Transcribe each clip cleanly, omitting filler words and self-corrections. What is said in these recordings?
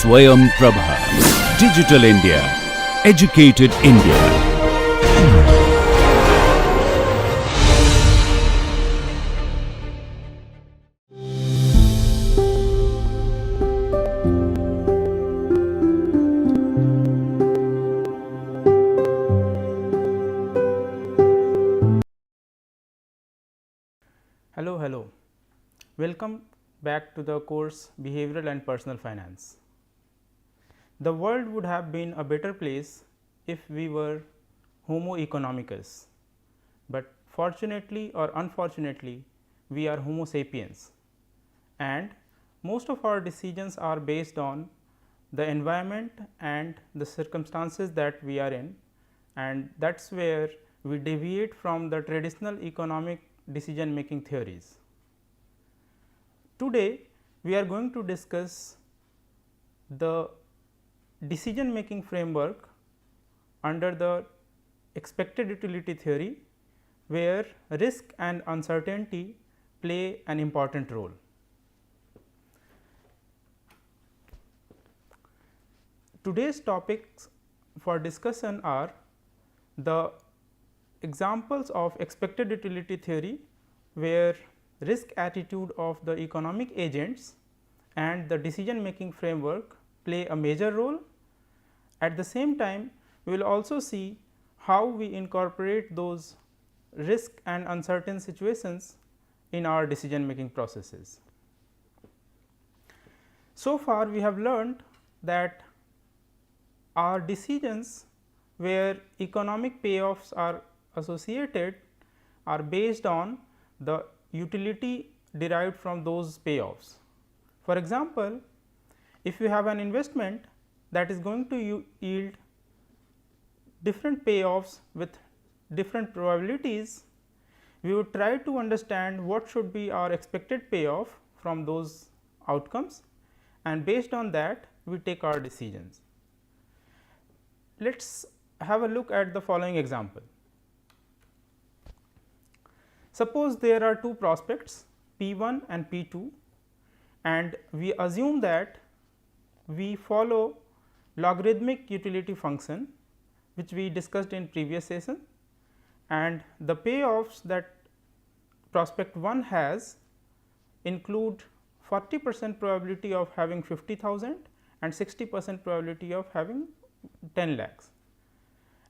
Swayam Prabha. Digital India. Educated India. Hello. Welcome back to the course Behavioral and Personal Finance. The world would have been a better place if we were Homo economicus, but fortunately or unfortunately we are Homo sapiens, and most of our decisions are based on the environment and the circumstances that we are in, and that is where we deviate from the traditional economic decision making theories. Today, we are going to discuss the decision making framework under the expected utility theory, where risk and uncertainty play an important role. Today's topics for discussion are the examples of expected utility theory, where risk attitude of the economic agents and the decision making framework play a major role. At the same time, we will also see how we incorporate those risk and uncertain situations in our decision making processes. So far, we have learned that our decisions where economic payoffs are associated are based on the utility derived from those payoffs. For example, if you have an investment that is going to yield different payoffs with different probabilities, we would try to understand what should be our expected payoff from those outcomes, and based on that we take our decisions. Let us have a look at the following example. Suppose there are two prospects P 1 and P 2, and we assume that we follow logarithmic utility function, which we discussed in previous session, and the payoffs that prospect 1 has include 40% probability of having 50,000 and 60% probability of having 10 lakhs.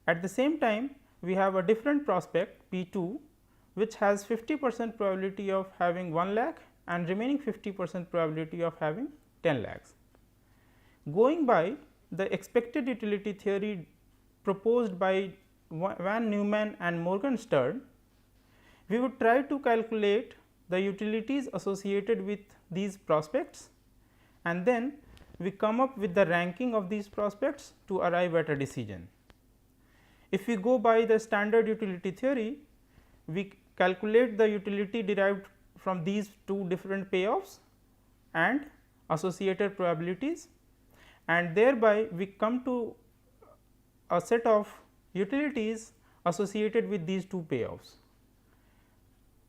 At the same time, we have a different prospect P 2, which has 50% probability of having 1 lakh and remaining 50% probability of having 10 lakhs. Going by the expected utility theory proposed by Van Neumann and Morgenstern, we would try to calculate the utilities associated with these prospects, and then we come up with the ranking of these prospects to arrive at a decision. If we go by the standard utility theory, we calculate the utility derived from these two different payoffs and associated probabilities, and thereby we come to a set of utilities associated with these two payoffs.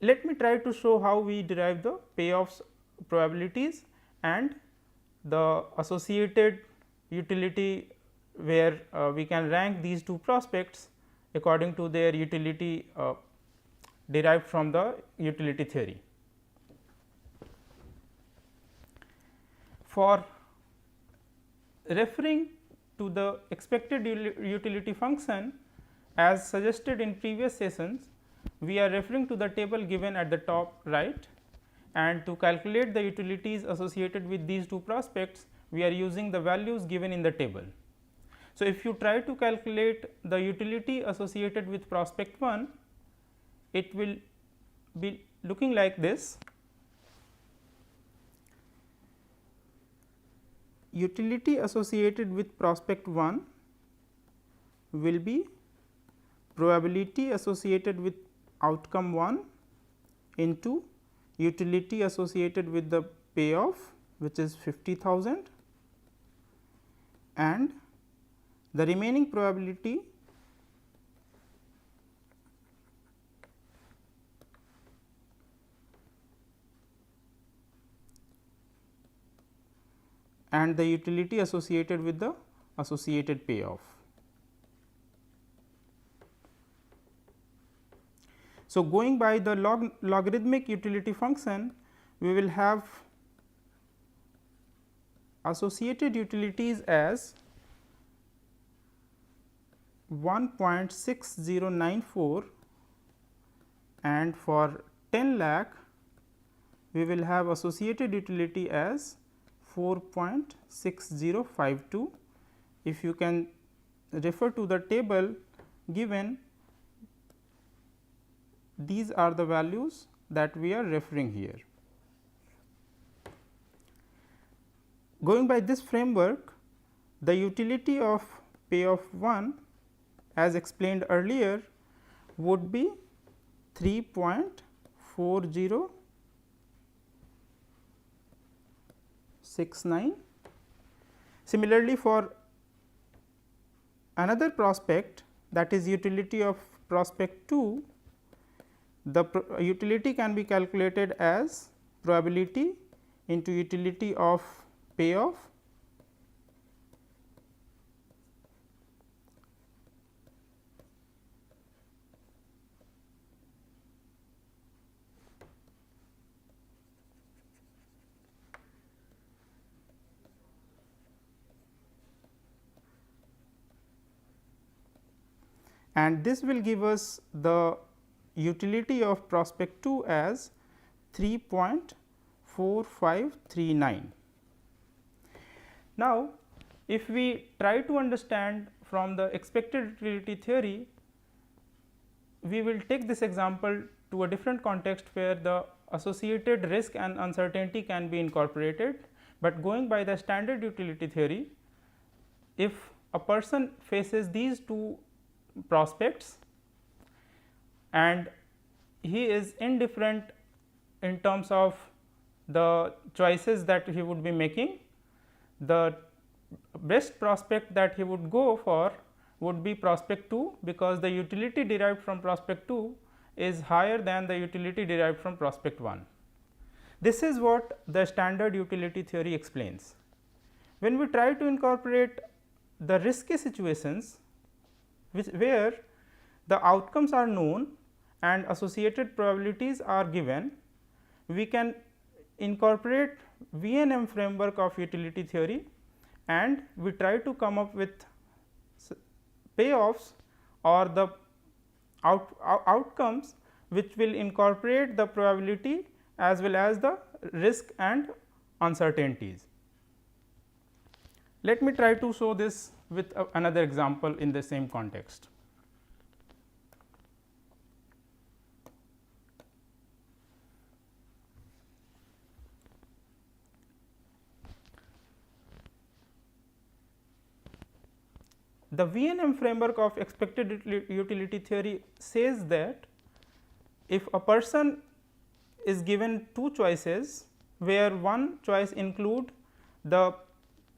Let me try to show how we derive the payoffs probabilities and the associated utility, where we can rank these two prospects according to their utility derived from the utility theory. For referring to the expected utility function as suggested in previous sessions, we are referring to the table given at the top right, and to calculate the utilities associated with these two prospects, we are using the values given in the table. So, if you try to calculate the utility associated with prospect 1, it will be looking like this. Utility associated with prospect 1 will be probability associated with outcome 1 into utility associated with the payoff, which is 50,000, and the remaining probability and the utility associated with the associated payoff. So, going by the logarithmic utility function, we will have associated utilities as 1.6094, and for 10 lakh we will have associated utility as 4.6052. If you can refer to the table given, these are the values that we are referring here. Going by this framework, the utility of payoff 1 as explained earlier would be 3.4069. Similarly, for another prospect, that is utility of prospect 2, the utility can be calculated as probability into utility of payoff and this will give us the utility of prospect 2 as 3.4539. Now, if we try to understand from the expected utility theory, we will take this example to a different context where the associated risk and uncertainty can be incorporated, but going by the standard utility theory, if a person faces these two prospects and he is indifferent in terms of the choices that he would be making, the best prospect that he would go for would be prospect 2, because the utility derived from prospect 2 is higher than the utility derived from prospect 1. This is what the standard utility theory explains. When we try to incorporate the risky situations where the outcomes are known and associated probabilities are given, we can incorporate VNM framework of utility theory, and we try to come up with payoffs or the outcomes which will incorporate the probability as well as the risk and uncertainties. Let me try to show this with another example in the same context. The VNM framework of expected utility theory says that if a person is given two choices, where one choice include the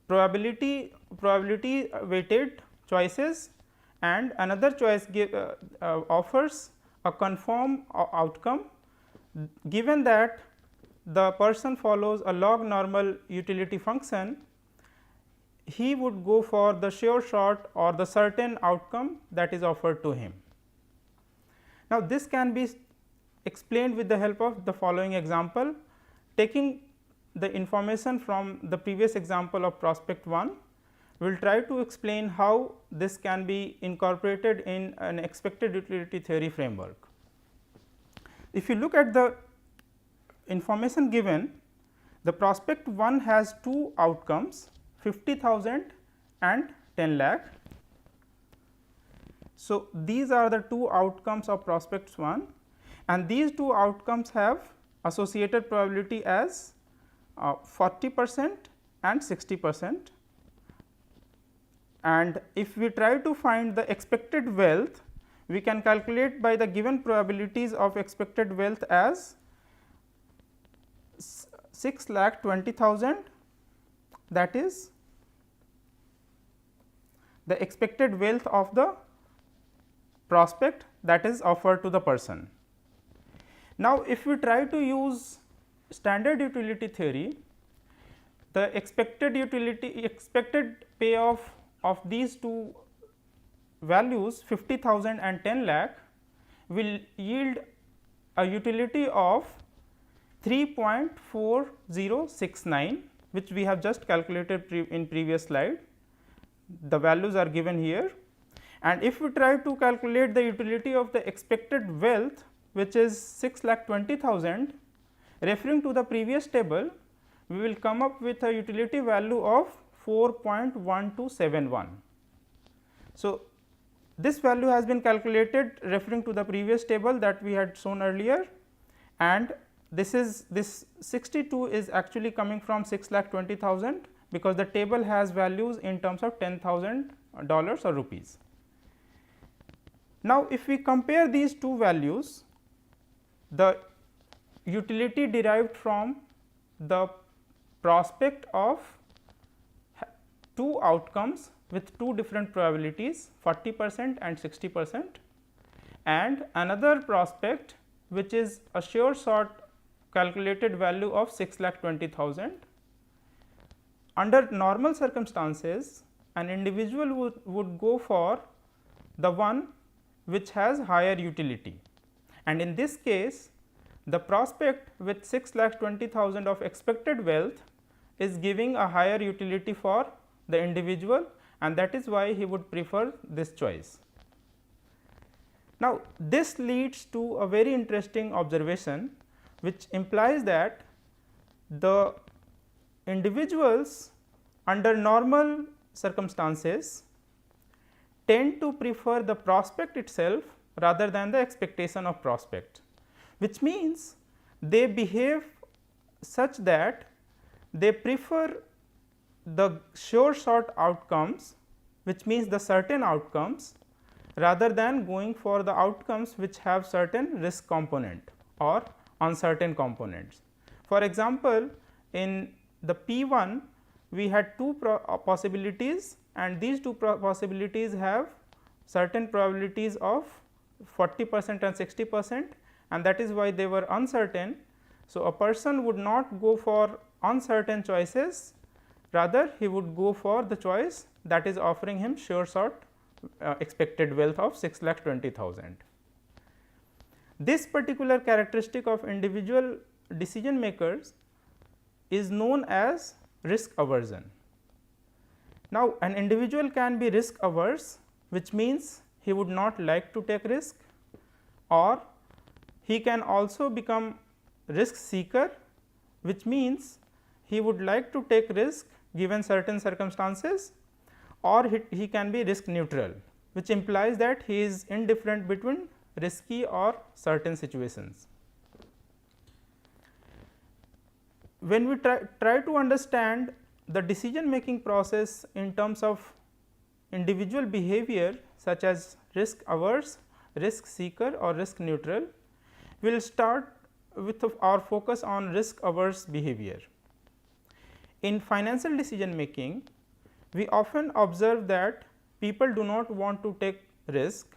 probability weighted choices and another choice offers a conform outcome, given that the person follows a log normal utility function, he would go for the sure shot or the certain outcome that is offered to him. Now, this can be explained with the help of the following example. Taking the information from the previous example of prospect 1, we will try to explain how this can be incorporated in an expected utility theory framework. If you look at the information given, the prospect 1 has two outcomes, 50,000 and 10 lakh. So, these are the two outcomes of prospects 1, and these two outcomes have associated probability as 40% and 60%. And if we try to find the expected wealth, we can calculate by the given probabilities of expected wealth as 6,20,000, that is the expected wealth of the prospect that is offered to the person. Now, if we try to use standard utility theory, the expected payoff of these two values 50,000 and 10 lakh will yield a utility of 3.4069, which we have just calculated in previous slide. The values are given here, and if we try to calculate the utility of the expected wealth, which is 6,20,000, referring to the previous table, we will come up with a utility value of 4.1271. So, this value has been calculated referring to the previous table that we had shown earlier, and this 62 is actually coming from 6,20,000, because the table has values in terms of $10,000 or rupees. Now, if we compare these two values, the utility derived from the prospect of two outcomes with two different probabilities, 40% and 60%, and another prospect which is a sure shot calculated value of 6,20,000. Under normal circumstances, an individual would go for the one which has higher utility, and in this case the prospect with 6,20,000 of expected wealth is giving a higher utility for the individual, and that is why he would prefer this choice. Now, this leads to a very interesting observation, which implies that the individuals under normal circumstances tend to prefer the prospect itself rather than the expectation of prospect, which means they behave such that they prefer the sure shot outcomes, which means the certain outcomes, rather than going for the outcomes which have certain risk component or uncertain components. For example, in the P1 we had two possibilities, and these two possibilities have certain probabilities of 40% and 60%, and that is why they were uncertain. So, a person would not go for uncertain choices, rather he would go for the choice that is offering him sure shot expected wealth of 6,20,000. This particular characteristic of individual decision makers is known as risk aversion. Now, an individual can be risk averse, which means he would not like to take risk, or he can also become risk seeker, which means he would like to take risk given certain circumstances, or he can be risk neutral, which implies that he is indifferent between risky or certain situations. When we try to understand the decision making process in terms of individual behavior such as risk averse, risk seeker or risk neutral, we will start with our focus on risk averse behavior. In financial decision making, we often observe that people do not want to take risk,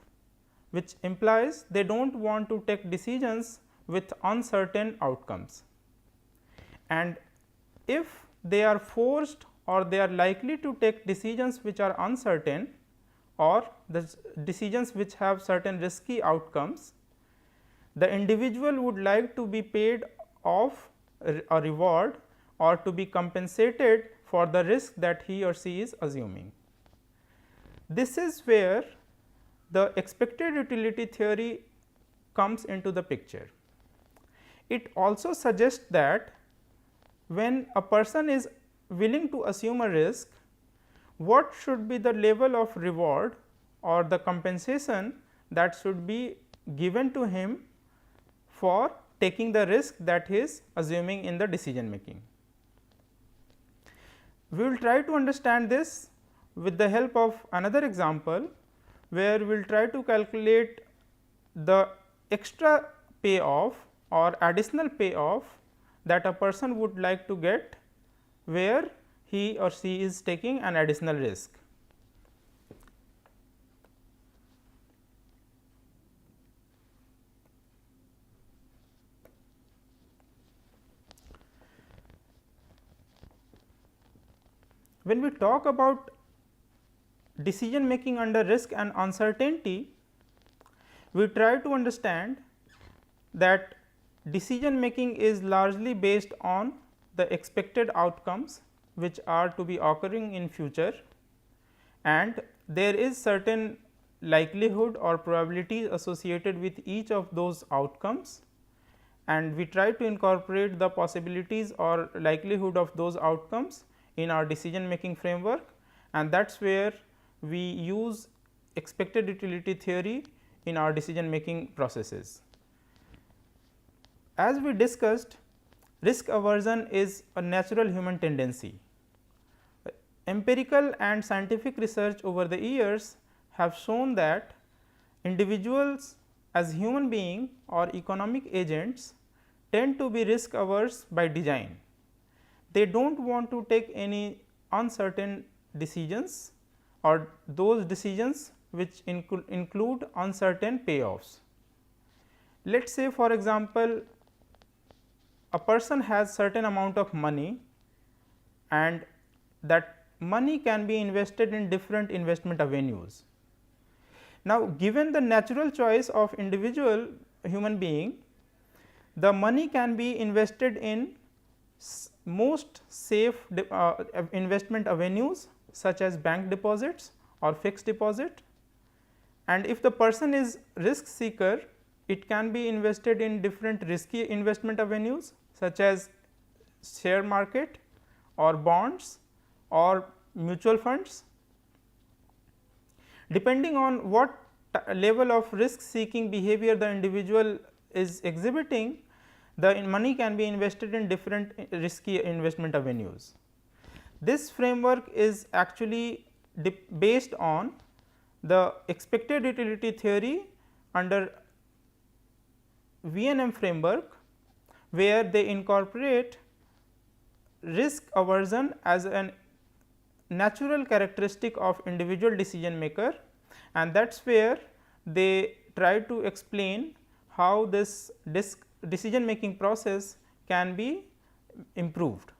which implies they do not want to take decisions with uncertain outcomes. And if they are forced or they are likely to take decisions which are uncertain or the decisions which have certain risky outcomes, the individual would like to be paid off a reward or to be compensated for the risk that he or she is assuming. This is where the expected utility theory comes into the picture. It also suggests that when a person is willing to assume a risk, what should be the level of reward or the compensation that should be given to him for taking the risk that he is assuming in the decision making. We will try to understand this with the help of another example, where we will try to calculate the extra payoff or additional payoff that a person would like to get where he or she is taking an additional risk. when we talk about decision making under risk and uncertainty, we try to understand that decision making is largely based on the expected outcomes which are to be occurring in future, and there is certain likelihood or probabilities associated with each of those outcomes, and we try to incorporate the possibilities or likelihood of those outcomes in our decision making framework, and that is where we use expected utility theory in our decision making processes. As we discussed, risk aversion is a natural human tendency. Empirical and scientific research over the years have shown that individuals as human beings or economic agents tend to be risk averse by design. They do not want to take any uncertain decisions or those decisions which include uncertain payoffs. Let us say for example, a person has certain amount of money and that money can be invested in different investment avenues. Now, given the natural choice of individual human being, the money can be invested in most safe investment avenues such as bank deposits or fixed deposit, and if the person is risk seeker, it can be invested in different risky investment avenues such as share market or bonds or mutual funds. Depending on what level of risk seeking behavior the individual is exhibiting, the money can be invested in different risky investment avenues. This framework is actually based on the expected utility theory under VNM framework, where they incorporate risk aversion as a natural characteristic of individual decision maker, and that is where they try to explain how this decision making process can be improved.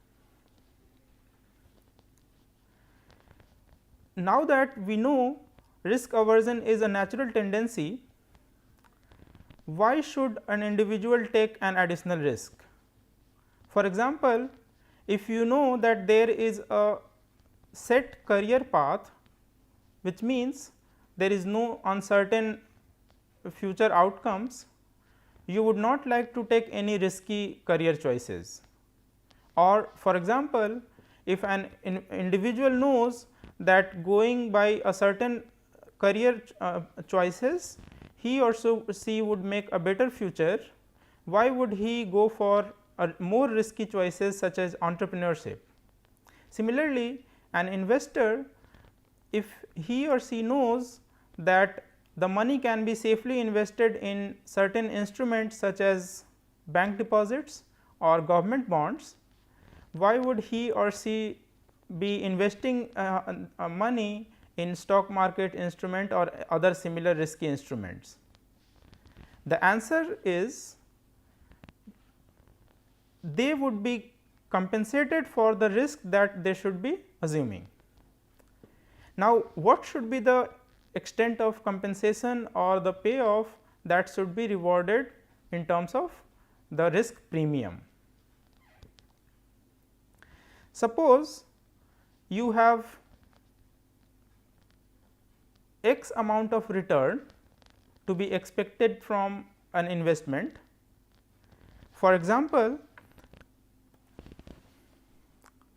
Now that we know risk aversion is a natural tendency, why should an individual take an additional risk? For example, if you know that there is a set career path, which means there is no uncertain future outcomes, you would not like to take any risky career choices. Or for example, if an individual knows that going by a certain career choices, he or she would make a better future, why would he go for more risky choices such as entrepreneurship? Similarly, an investor, if he or she knows that the money can be safely invested in certain instruments such as bank deposits or government bonds, why would he or she be investing money in stock market instrument or other similar risky instruments? The answer is they would be compensated for the risk that they should be assuming. Now, what should be the extent of compensation or the payoff that should be rewarded in terms of the risk premium? Suppose you have x amount of return to be expected from an investment. For example,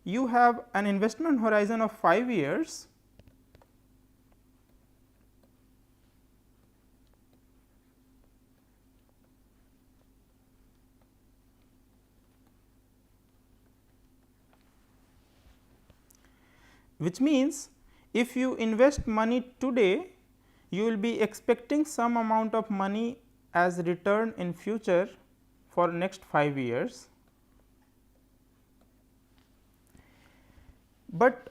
you have an investment horizon of 5 years, which means if you invest money today, you will be expecting some amount of money as return in future for next 5 years. But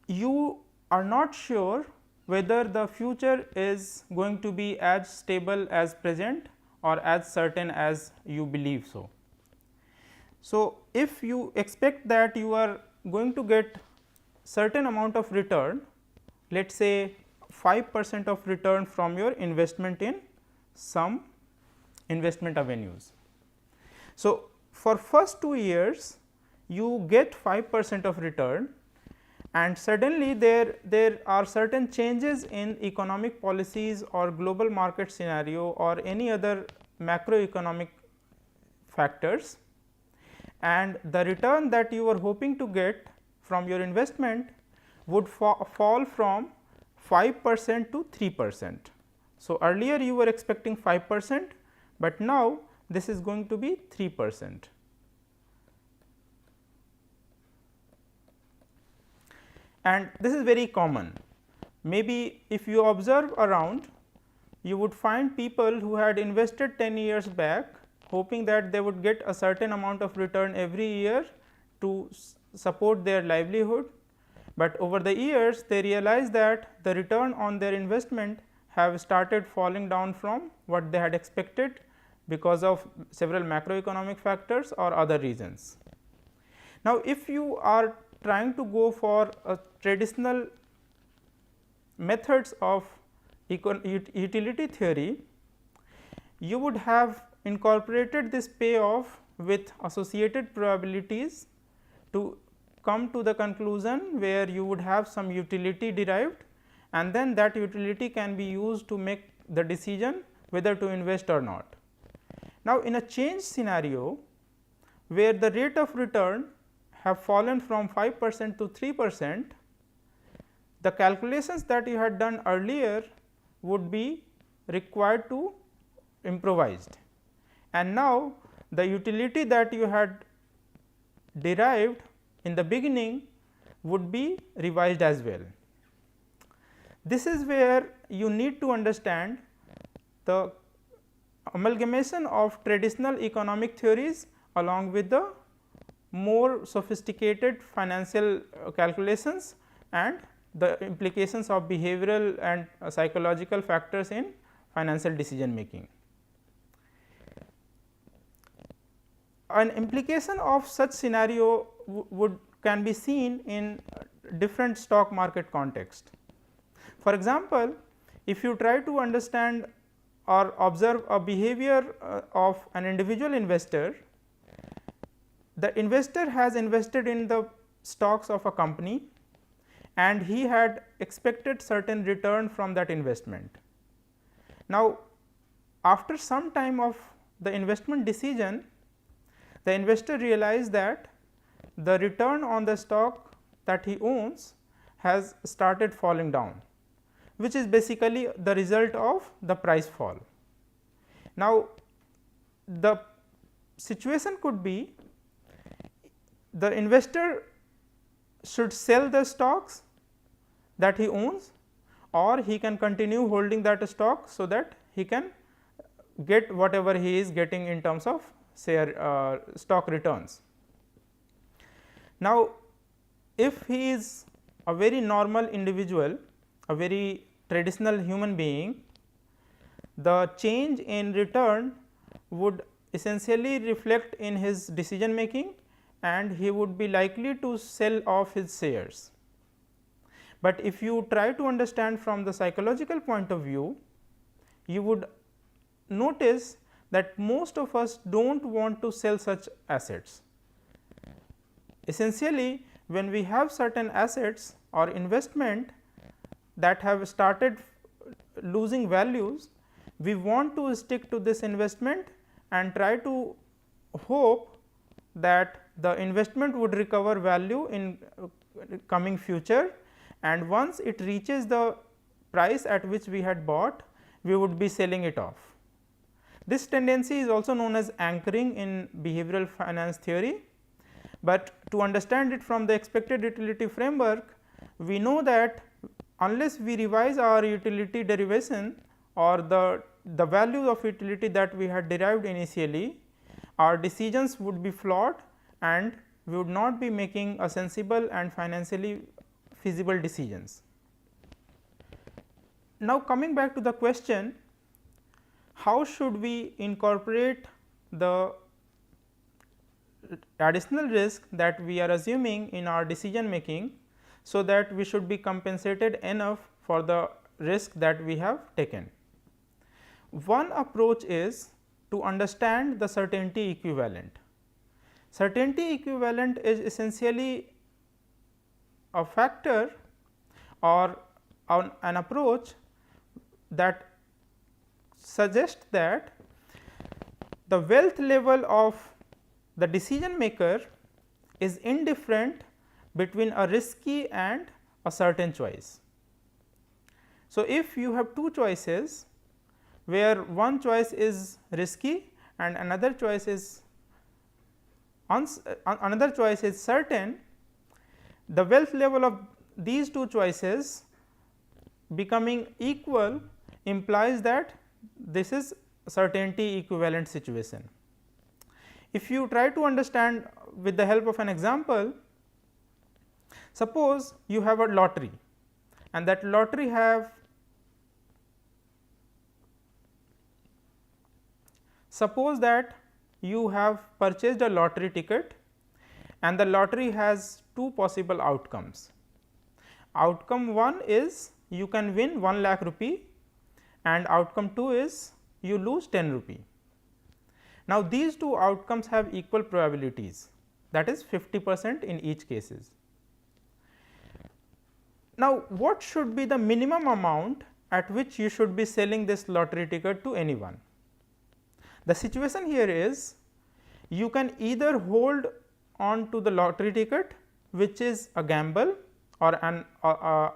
you are not sure whether the future is going to be as stable as present or as certain as you believe so. So, if you expect that you are going to get certain amount of return, let us say 5% of return from your investment in some investment avenues. So, for first 2 years you get 5% of return, and suddenly there are certain changes in economic policies or global market scenario or any other macroeconomic factors, and the return that you were hoping to get from your investment would fall from 5% to 3%. So, earlier you were expecting 5%, but now this is going to be 3%. And this is very common. Maybe if you observe around, you would find people who had invested 10 years back hoping that they would get a certain amount of return every year to support their livelihood, but over the years they realized that the return on their investment have started falling down from what they had expected because of several macroeconomic factors or other reasons. Now, if you are trying to go for a traditional methods of utility theory, you would have incorporated this payoff with associated probabilities to come to the conclusion where you would have some utility derived, and then that utility can be used to make the decision whether to invest or not. Now, in a change scenario where the rate of return have fallen from 5% to 3%, the calculations that you had done earlier would be required to improvised, and now the utility that you had derived in the beginning would be revised as well. This is where you need to understand the amalgamation of traditional economic theories along with the more sophisticated financial calculations and the implications of behavioral and psychological factors in financial decision making. An implication of such scenario can be seen in different stock market context. For example, if you try to understand or observe a behavior of an individual investor, the investor has invested in the stocks of a company and he had expected certain return from that investment. Now, after some time of the investment decision, the investor realized that the return on the stock that he owns has started falling down, which is basically the result of the price fall. Now, the situation could be the investor should sell the stocks that he owns, or he can continue holding that stock so that he can get whatever he is getting in terms of share stock returns. Now, if he is a very normal individual, a very traditional human being, the change in return would essentially reflect in his decision making and he would be likely to sell off his shares. But if you try to understand from the psychological point of view, you would notice that most of us do not want to sell such assets. Essentially, when we have certain assets or investment that have started losing values, we want to stick to this investment and try to hope that the investment would recover value in coming future, and once it reaches the price at which we had bought, we would be selling it off. This tendency is also known as anchoring in behavioral finance theory, but to understand it from the expected utility framework, we know that unless we revise our utility derivation or the value of utility that we had derived initially, our decisions would be flawed and we would not be making a sensible and financially feasible decisions. Now, coming back to the question, how should we incorporate the additional risk that we are assuming in our decision making, so that we should be compensated enough for the risk that we have taken. One approach is to understand the certainty equivalent. Certainty equivalent is essentially a factor or an approach that suggests that the wealth level of the decision maker is indifferent between a risky and a certain choice. So, if you have two choices where one choice is risky and another choice is certain, the wealth level of these two choices becoming equal implies that this is certainty equivalent situation. If you try to understand with the help of an example, suppose you have a lottery and that lottery suppose that you have purchased a lottery ticket and the lottery has two possible outcomes. Outcome 1 is you can win 1 lakh rupee and outcome 2 is you lose 10 rupee. Now, these two outcomes have equal probabilities, that is 50% in each cases. Now, what should be the minimum amount at which you should be selling this lottery ticket to anyone? The situation here is you can either hold on to the lottery ticket, which is a gamble or an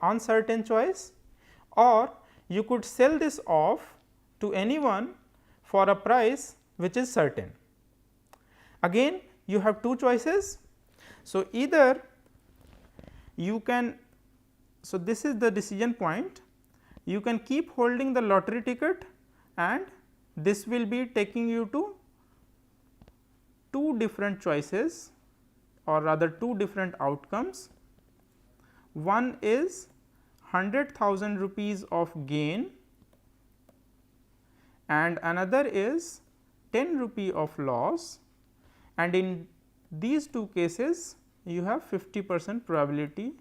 uncertain choice, or you could sell this off to anyone for a price which is certain. Again you have two choices. So, either you can, so this is the decision point, you can keep holding the lottery ticket and this will be taking you to two different choices or rather two different outcomes. One is 100,000 rupees of gain and another is 10 rupee of loss, and in these two cases you have 50% probability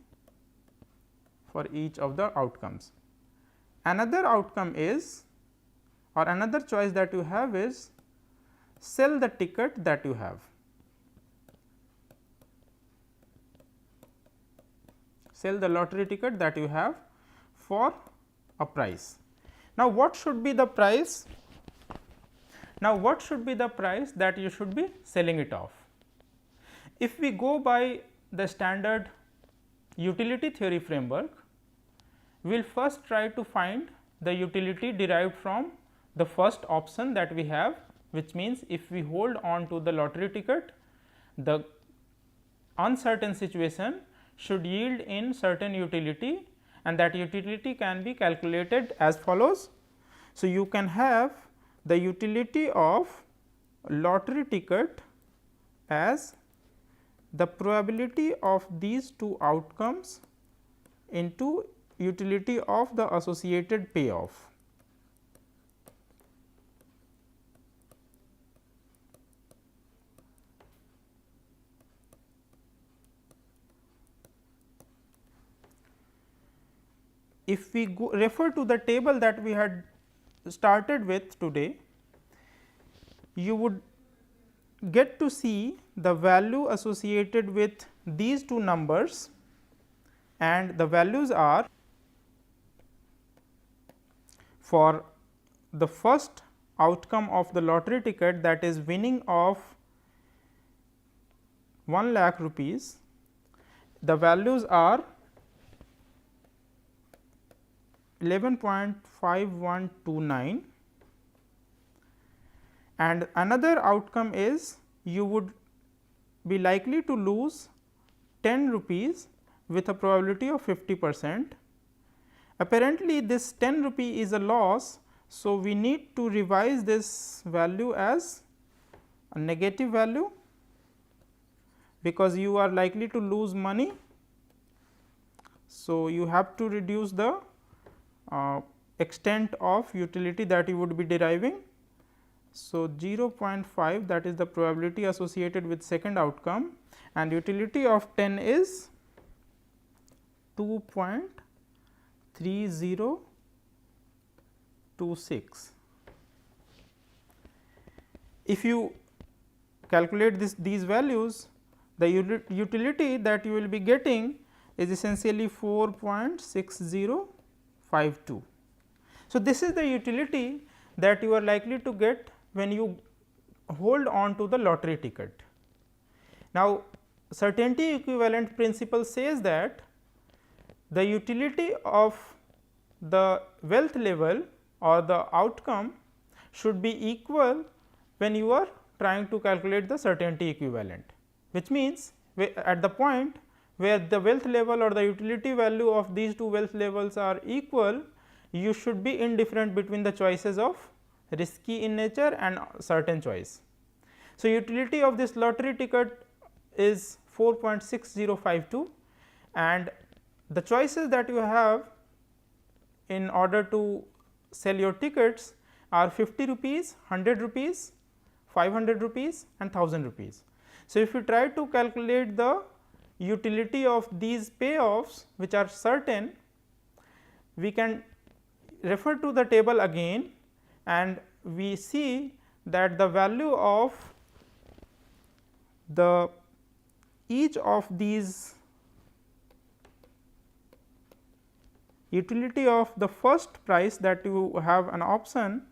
for each of the outcomes. Another outcome is, or another choice that you have is sell the ticket that you have. Sell the lottery ticket that you have for a price. Now, what should be the price? Now, what should be the price that you should be selling it off? If we go by the standard utility theory framework, we will first try to find the utility derived from the first option that we have, which means if we hold on to the lottery ticket, the uncertain situation should yield in certain utility, and that utility can be calculated as follows. So, you can have the utility of lottery ticket as the probability of these two outcomes into utility of the associated payoff. If we refer to the table that we had started with today, you would get to see the value associated with these two numbers, and the values are for the first outcome of the lottery ticket, that is winning of 1 lakh rupees, the values are 11.5129, and another outcome is you would be likely to lose 10 rupees with a probability of 50%. Apparently, this 10 rupee is a loss. So, we need to revise this value as a negative value, because you are likely to lose money. So, you have to reduce the extent of utility that you would be deriving. So, 0.5, that is the probability associated with second outcome, and utility of 10 is 2.3026. If you calculate these values, the utility that you will be getting is essentially 4.6052. So, this is the utility that you are likely to get when you hold on to the lottery ticket. Now, certainty equivalent principle says that the utility of the wealth level or the outcome should be equal when you are trying to calculate the certainty equivalent, which means at the point where the wealth level or the utility value of these two wealth levels are equal, you should be indifferent between the choices of risky in nature and certain choice. So, utility of this lottery ticket is 4.6052, and the choices that you have in order to sell your tickets are 50 rupees, 100 rupees, 500 rupees and 1000 rupees. So, if you try to calculate the utility of these payoffs which are certain, we can refer to the table again and we see that the value of each of these utility of the first price that you have an option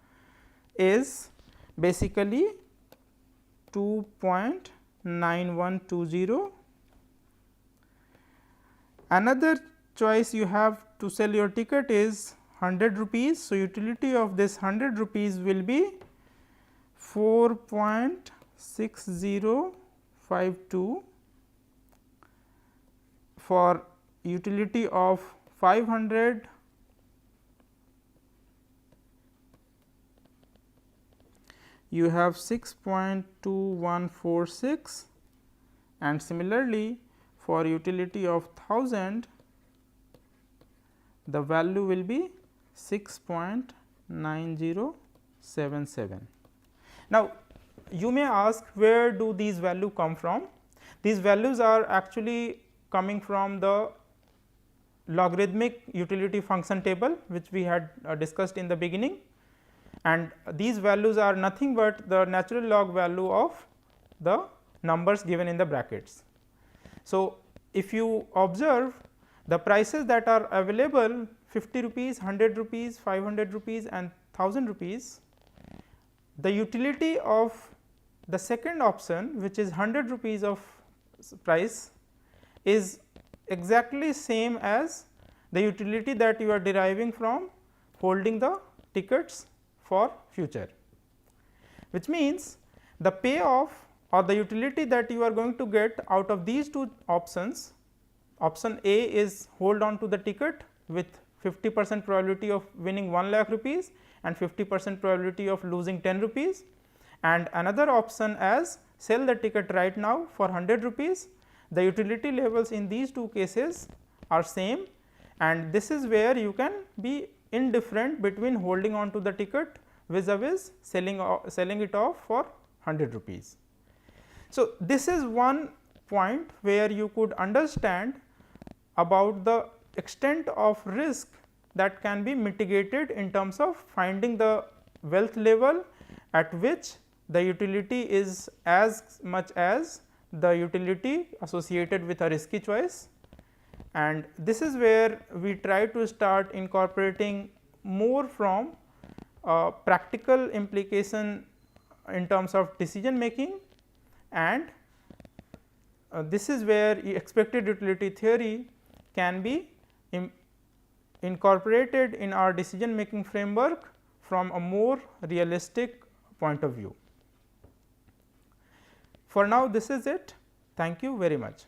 is basically 2.9120. Another choice you have to sell your ticket is 100 rupees. So, utility of this 100 rupees will be 4.6052. For utility of 500, you have 6.2146, and similarly for utility of 1000, the value will be 6.9077. Now, you may ask, where do these values come from? These values are actually coming from the logarithmic utility function table, which we had discussed in the beginning, and these values are nothing but the natural log value of the numbers given in the brackets. So, if you observe the prices that are available 50 rupees, 100 rupees, 500 rupees and 1000 rupees, the utility of the second option, which is 100 rupees of price, is exactly same as the utility that you are deriving from holding the tickets for future, which means the payoff or the utility that you are going to get out of these two options. Option A is hold on to the ticket with 50% probability of winning 1 lakh rupees and 50% probability of losing 10 rupees, and another option as sell the ticket right now for 100 rupees. The utility levels in these two cases are same, and this is where you can be indifferent between holding on to the ticket vis-a-vis selling it off for 100 rupees. So, this is one point where you could understand about the extent of risk that can be mitigated in terms of finding the wealth level at which the utility is as much as the utility associated with a risky choice, and this is where we try to start incorporating more from practical implication in terms of decision making, and this is where expected utility theory can be incorporated in our decision making framework from a more realistic point of view. For now, this is it. Thank you very much.